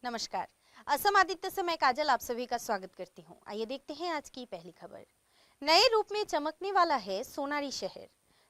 नमस्कार। असम आदित्य से मैं काजल आप सभी का स्वागत करती हूँ। आइए देखते हैं आज की पहली खबर। नए रूप में चमकने वाला है सोनारी शहर।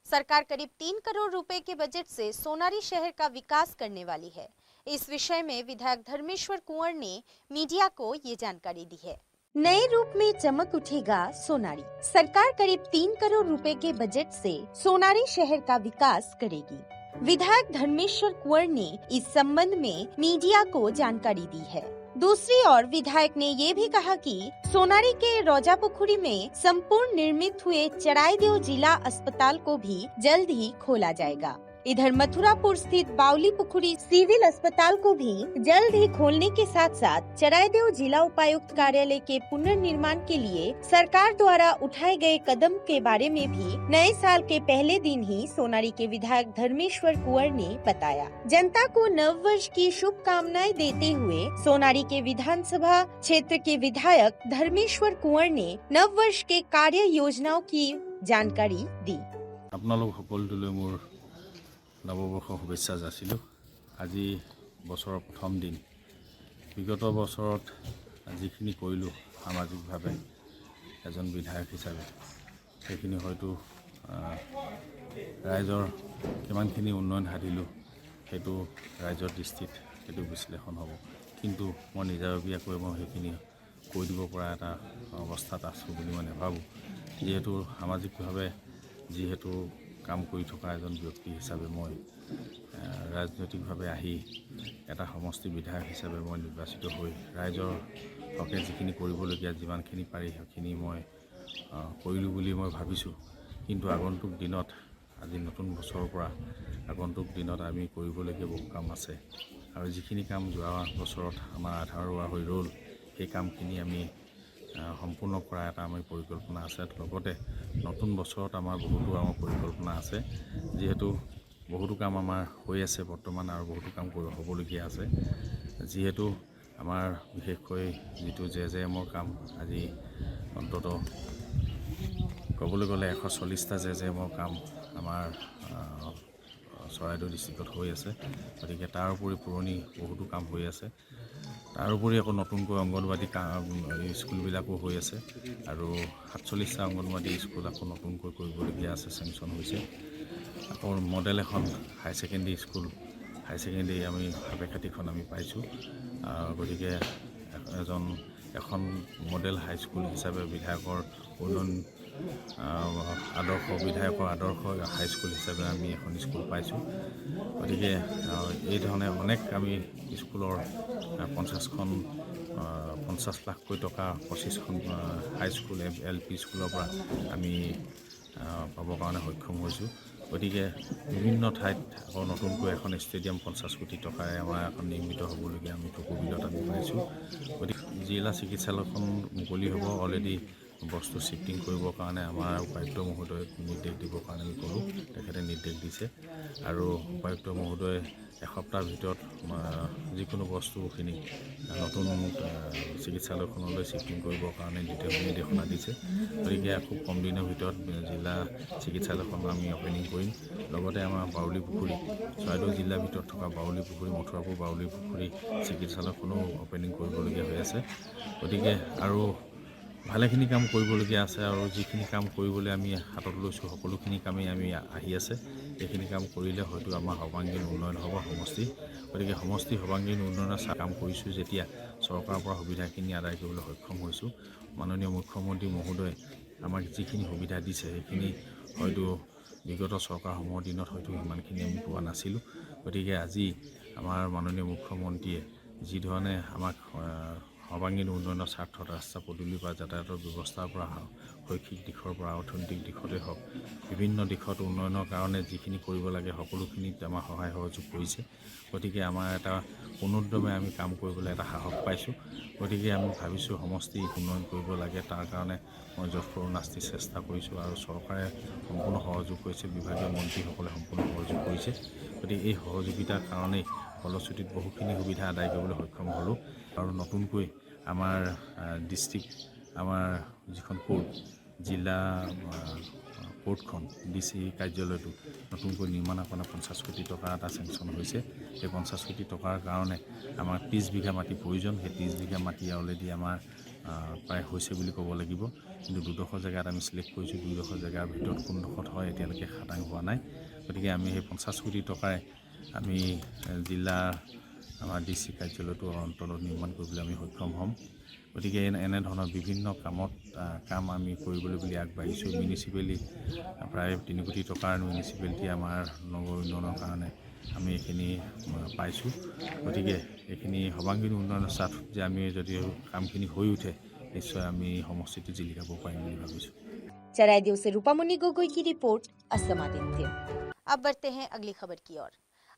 सरकार करीब 3 करोड़ रुपए के बजट से सोनारी शहर का विकास करने वाली है। इस विषय में विधायक धर्मेश्वर कुंवर ने मीडिया को ये जानकारी दी है। नए रूप में चमक उठेगा सोनारी। सरकार करीब 3 करोड़ रुपए के बजट से सोनारी शहर का विकास करेगी। विधायक धर्मेश्वर कुंवर ने इस संबंध में मीडिया को जानकारी दी है। दूसरी ओर विधायक ने ये भी कहा कि सोनारी के रोजापुखुरी में संपूर्ण निर्मित हुए चराईदेव जिला अस्पताल को भी जल्द ही खोला जाएगा। इधर मथुरापुर स्थित बावली पुखुरी सिविल अस्पताल को भी जल्द ही खोलने के साथ साथ चराईदेव जिला उपायुक्त कार्यालय के पुनर्निर्माण के लिए सरकार द्वारा उठाए गए कदम के बारे में भी नए साल के पहले दिन ही सोनारी के विधायक धर्मेश्वर कुंवर ने बताया। जनता को नव वर्ष की शुभकामनाएं देते हुए सोनारी के विधानसभा क्षेत्र के विधायक धर्मेश्वर कुंवर ने नव वर्ष के कार्य योजनाओं की जानकारी दी। নৱবৰ্ষ শুভেচ্ছা যাচিলোঁ। আজি বছৰৰ প্ৰথম দিন। বিগত বছৰত যিখিনি কৰিলোঁ সামাজিকভাৱে এজন বিধায়ক হিচাপে সেইখিনি হয়তো ৰাইজৰ কিমানখিনি উন্নয়ন সাধিলোঁ সেইটো ৰাইজৰ দৃষ্টিত সেইটো বিশ্লেষণ হ'ব। কিন্তু মই নিজাববীয়াকৈ মই সেইখিনি কৈ দিব পৰা এটা অৱস্থাত আছোঁ বুলি মই নাভাবোঁ। যিহেতু সামাজিকভাৱে যিহেতু কাম কৰি থকা এজন ব্যক্তি হিচাপে মই ৰাজনৈতিকভাৱে আহি এটা সমষ্টি বিধায়ক হিচাপে মই নিৰ্বাচিত হৈ ৰাইজৰ হকে যিখিনি কৰিবলগীয়া যিমানখিনি পাৰি সেইখিনি মই কৰিলোঁ বুলি মই ভাবিছোঁ। কিন্তু আগন্তুক দিনত আজি নতুন বছৰৰ পৰা আগন্তুক দিনত আমি কৰিবলগীয়া বহু কাম আছে আৰু যিখিনি কাম যোৱা বছৰত আমাৰ আধাৰুৱা হৈ ৰ'ল সেই কামখিনি আমি সম্পূৰ্ণ কৰা এটা আমাৰ পৰিকল্পনা আছে। লগতে নতুন বছৰত আমাৰ বহুতো আমাৰ পৰিকল্পনা আছে। যিহেতু বহুতো কাম আমাৰ হৈ আছে বৰ্তমান আৰু বহুতো কাম হ'বলগীয়া আছে। যিহেতু আমাৰ বিশেষকৈ যিটো জেজেএমৰ কাম আজি অন্তত ক'বলৈ গ'লে 140টা জেজেএমৰ কাম আমাৰ চৰাইদেউ ডিষ্ট্ৰিক্টত হৈ আছে। গতিকে তাৰ উপৰি পুৰণি বহুতো কাম হৈ আছে। তাৰোপৰি আকৌ নতুনকৈ অংগনবাদী স্কুলবিলাকো হৈ আছে আৰু 47টা অংগনবাদী স্কুল আকৌ নতুনকৈ কৰিবলগীয়া আছে, চেংচন হৈছে। আকৌ মডেল এখন high secondary school high secondary আমি সাপেখাতিখন আমি পাইছোঁ। গতিকে এখন মডেল হাই স্কুল হিচাপে বিধায়কৰ উন্নয়ন বিধায়কৰ আদৰ্শ হাইস্কুল হিচাপে আমি এখন স্কুল পাইছোঁ। গতিকে এই ধৰণে অনেক আমি স্কুলৰ 50 লাখকৈ টকা 25খন হাইস্কুল LP স্কুলৰ পৰা আমি পাবৰ কাৰণে সক্ষম হৈছোঁ। গতিকে বিভিন্ন ঠাইত আকৌ নতুনকৈ এখন ষ্টেডিয়াম 50 কোটি টকাৰে আমাৰ এখন নিৰ্মিত হ'বলগীয়া আমি টকুবিলত আমি পাইছোঁ। গতিকে জিলা চিকিৎসালয়খন মুকলি হ'ব। অলৰেডি বস্তু শিফটিং কৰিবৰ কাৰণে আমাৰ উপায়ুক্ত মহোদয়ক নিৰ্দেশ দিবৰ কাৰণে আমি ক'লোঁ, তেখেতে নিৰ্দেশ দিছে আৰু উপায়ুক্ত মহোদয়ে এসপ্তাহৰ ভিতৰত যিকোনো বস্তুখিনি নতুন চিকিৎসালয়খনলৈ শিফটিং কৰিবৰ কাৰণে নিৰ্দেশনা দিছে। গতিকে খুব কম দিনৰ ভিতৰত জিলা চিকিৎসালয়খন আমি অপেনিং কৰিম। লগতে আমাৰ বাউলী পুখুৰী চৰাইদেউ জিলাৰ ভিতৰত থকা বাউলী পুখুৰী মথুৰাপুৰ বাউলী পুখুৰী চিকিৎসালয়খনো অপেনিং কৰিবলগীয়া হৈ আছে। গতিকে আৰু ভালেখিনি কাম কৰিবলগীয়া আছে আৰু যিখিনি কাম কৰিবলৈ আমি হাতত লৈছোঁ সকলোখিনি কামেই আমি আহি আছে। এইখিনি কাম কৰিলে হয়তো আমাৰ সৰ্বাংগীন উন্নয়ন হ'ব সমষ্টি। গতিকে সমষ্টি সৰ্বাংগীন উন্নয়নৰ কাম কৰিছোঁ যেতিয়া চৰকাৰৰ পৰা সুবিধাখিনি আদায় কৰিবলৈ সক্ষম হৈছোঁ। মাননীয় মুখ্যমন্ত্ৰী মহোদয়ে আমাক যিখিনি সুবিধা দিছে সেইখিনি হয়তো বিগত চৰকাৰসমূহৰ দিনত হয়তো সিমানখিনি আমি পোৱা নাছিলোঁ। গতিকে আজি আমাৰ মাননীয় মুখ্যমন্ত্ৰীয়ে যি ধৰণে আমাক সৰ্বাংগীন উন্নয়নৰ স্বাৰ্থত ৰাস্তা পদূলিৰ পৰা যাতায়াতৰ ব্যৱস্থাৰ পৰা শৈক্ষিক দিশৰ পৰা অৰ্থনৈতিক দিশতে হওক বিভিন্ন দিশত উন্নয়নৰ কাৰণে যিখিনি কৰিব লাগে সকলোখিনিত আমাৰ সহায় সহযোগ কৰিছে। গতিকে আমাৰ এটা অনুদ্যমে আমি কাম কৰিবলৈ এটা সাহস পাইছোঁ। গতিকে আমি ভাবিছোঁ সমষ্টি উন্নয়ন কৰিব লাগে। তাৰ কাৰণে মই যৎপৰোনাস্তি নাস্তি চেষ্টা কৰিছোঁ আৰু চৰকাৰে সম্পূৰ্ণ সহযোগ কৰিছে, বিভাগীয় মন্ত্ৰীসকলে সম্পূৰ্ণ সহযোগ কৰিছে। গতিকে এই সহযোগিতাৰ কাৰণেই ফলশ্ৰুতিত বহুখিনি সুবিধা আদায় কৰিবলৈ সক্ষম হ'লোঁ। আৰু নতুনকৈ আমাৰ ডিষ্ট্ৰিক্ট আমাৰ যিখন কোৰ্ট জিলা কোৰ্টখন DC কাৰ্যালয়টো নতুনকৈ নিৰ্মাণৰ 50 কোটি টকা এটা চেংচন হৈছে। সেই 50 কোটি টকাৰ কাৰণে আমাৰ 30 বিঘা মাটি প্ৰয়োজন। সেই 30 বিঘা মাটি অলৰেডি আমাৰ প্ৰায় হৈছে বুলি ক'ব লাগিব, কিন্তু 2ডোখৰ জেগাত আমি চিলেক্ট কৰিছোঁ। 2ডোখৰ জেগাৰ ভিতৰত কোনডোখৰত হয় এতিয়ালৈকে খাটাং হোৱা নাই। গতিকে আমি সেই 50 কোটি টকাৰে আমি জিলাৰ আমাৰ DC কাৰ্যালয়টো অন্তত নিৰ্মাণ কৰিবলৈ আমি সক্ষম হ'ম। গতিকে এনেধৰণৰ বিভিন্ন কাম আমি কৰিবলৈ বুলি আগবাঢ়িছোঁ। মিউনিচিপেলি প্ৰায় 3 কোটি টকাৰ মিউনিচিপেলিটি আমাৰ নগৰ উন্নয়নৰ কাৰণে আমি এইখিনি পাইছোঁ। গতিকে এইখিনি সৰ্বাংগীন উন্নয়নৰ স্বাৰ্থত যে আমি যদি কামখিনি হৈ উঠে, নিশ্চয় আমি সমষ্টিটো জিলিকাব পাৰিম বুলি ভাবিছোঁ। चराइदेव से रूपामुनि गोगोई की रिपोर्ट, असम आदित्य। अब बढ़ते हैं अगली खबर की ओर।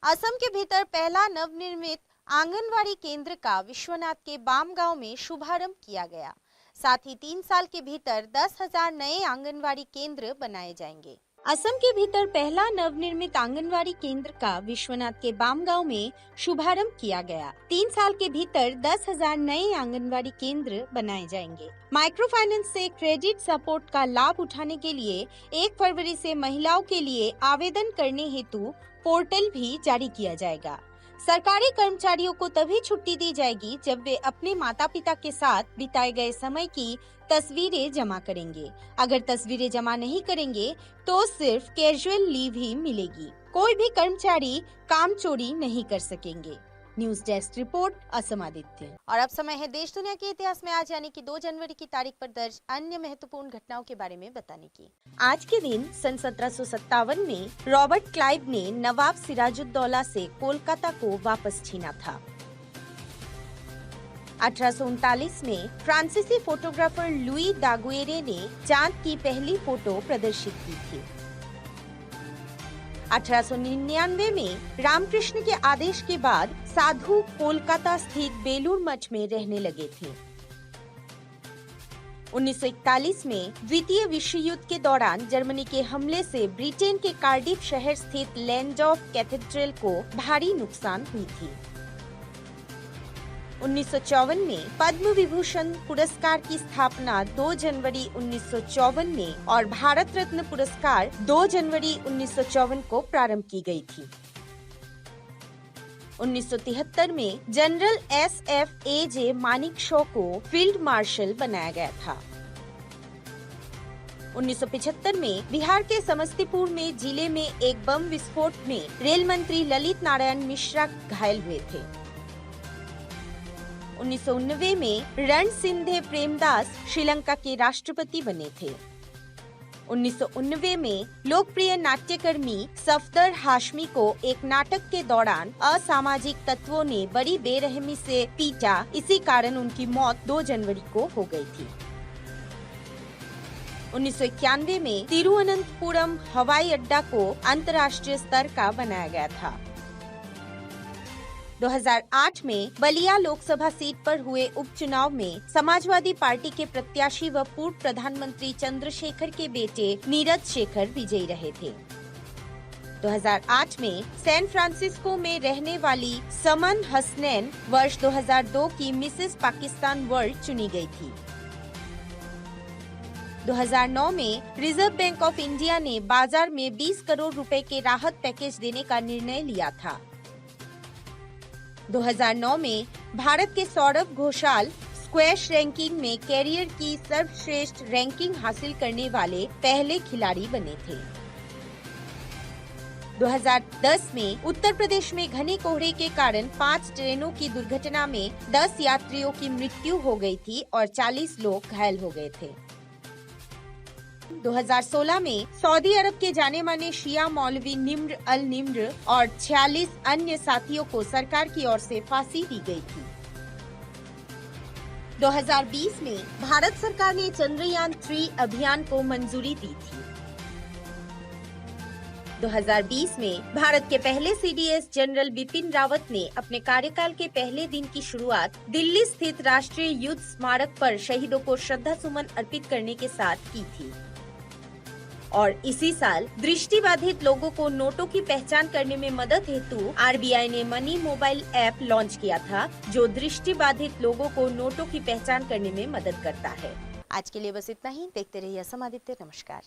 असम के भीतर पहला नवनिर्मित आंगनवाड़ी केंद्र का विश्वनाथ के बाम गांव में शुभारंभ किया गया। साथ ही 3 साल के भीतर 10,000 नए आंगनवाड़ी केंद्र बनाए जाएंगे। असम के भीतर पहला नवनिर्मित आंगनवाड़ी केंद्र का विश्वनाथ के बाम गांव में शुभारंभ किया गया। 3 साल के भीतर 10,000 नए आंगनवाड़ी केंद्र बनाए जाएंगे। माइक्रो फाइनेंस से क्रेडिट सपोर्ट का लाभ उठाने के लिए 1 फरवरी से महिलाओं के लिए आवेदन करने हेतु पोर्टल भी जारी किया जाएगा। सरकारी कर्मचारियों को तभी छुट्टी दी जाएगी जब वे अपने माता पिता के साथ बिताए गए समय की तस्वीरें जमा करेंगे। अगर तस्वीरें जमा नहीं करेंगे तो सिर्फ कैजुअल लीव ही मिलेगी। कोई भी कर्मचारी काम चोरी नहीं कर सकेंगे। News desk report, Assam Aditya. और अब समय है देश दुनिया के इतिहास में आज यानी कि 2 जनवरी की तारीख पर दर्ज अन्य महत्वपूर्ण घटनाओं के बारे में बताने की। आज के दिन सन 1757 में रॉबर्ट क्लाइव ने नवाब सिराजुद्दौला से कोलकाता को वापस छीना था। 1839 में फ्रांसीसी फोटोग्राफर लुई दागुएरे ने चांद की पहली फोटो प्रदर्शित की थी। 1899 में रामकृष्ण के आदेश के बाद साधु कोलकाता स्थित बेलूर मठ में रहने लगे थे। 1941 में द्वितीय विश्व युद्ध के दौरान जर्मनी के हमले से ब्रिटेन के कार्डिफ शहर स्थित लैंडॉर्फ कैथेड्रल को भारी नुकसान हुई थी। 1954 में पद्म विभूषण पुरस्कार की स्थापना 2 जनवरी 1954 में और भारत रत्न पुरस्कार 2 जनवरी 1954 को प्रारंभ की गई थी। 1973 में जनरल SFAJ मानेकशॉ को फील्ड मार्शल बनाया गया था। 1975 में बिहार के समस्तीपुर में जिले में एक बम विस्फोट में रेल मंत्री ललित नारायण मिश्रा घायल हुए थे। 1990 में रणसिंधे प्रेमदास श्रीलंका के राष्ट्रपति बने थे। 1989 में लोकप्रिय नाट्यकर्मी सफदर हाशमी को एक नाटक के दौरान असामाजिक तत्वों ने बड़ी बेरहमी से पीटा, इसी कारण उनकी मौत 2 जनवरी को हो गई थी। 1991 में तिरुवनंतपुरम हवाई अड्डा को अंतर्राष्ट्रीय स्तर का बनाया गया था। 2008 में बलिया लोकसभा सीट पर हुए उपचुनाव में समाजवादी पार्टी के प्रत्याशी व पूर्व प्रधानमंत्री चंद्रशेखर के बेटे नीरज शेखर विजयी रहे थे। 2008 में सैन फ्रांसिस्को में रहने वाली समन हसनैन वर्ष 2002 की मिसेस पाकिस्तान वर्ल्ड चुनी गई थी। 2009 में रिजर्व बैंक ऑफ इंडिया ने बाजार में 20 करोड़ रुपए के राहत पैकेज देने का निर्णय लिया था। 2009 में भारत के सौरभ घोषाल स्क्वैश रैंकिंग में कैरियर की सर्वश्रेष्ठ रैंकिंग हासिल करने वाले पहले खिलाड़ी बने थे। 2010 में उत्तर प्रदेश में घने कोहरे के कारण 5 ट्रेनों की दुर्घटना में 10 यात्रियों की मृत्यु हो गई थी और 40 लोग घायल हो गए थे। 2016 में सऊदी अरब के जाने माने शिया मौलवी निम्र अल निम्र और 46 अन्य साथियों को सरकार की ओर से फांसी दी गई थी। 2020 में भारत सरकार ने चंद्रयान 3 अभियान को मंजूरी दी थी। 2020 में भारत के पहले CDS जनरल बिपिन रावत ने अपने कार्यकाल के पहले दिन की शुरुआत दिल्ली स्थित राष्ट्रीय युद्ध स्मारक पर शहीदों को श्रद्धा सुमन अर्पित करने के साथ की थी। और इसी साल दृष्टिबाधित लोगों को नोटों की पहचान करने में मदद हेतु RBI ने मनी मोबाइल ऐप लॉन्च किया था, जो दृष्टिबाधित लोगों को नोटों की पहचान करने में मदद करता है। आज के लिए बस इतना ही। देखते रहिए असम आदित्य। नमस्कार।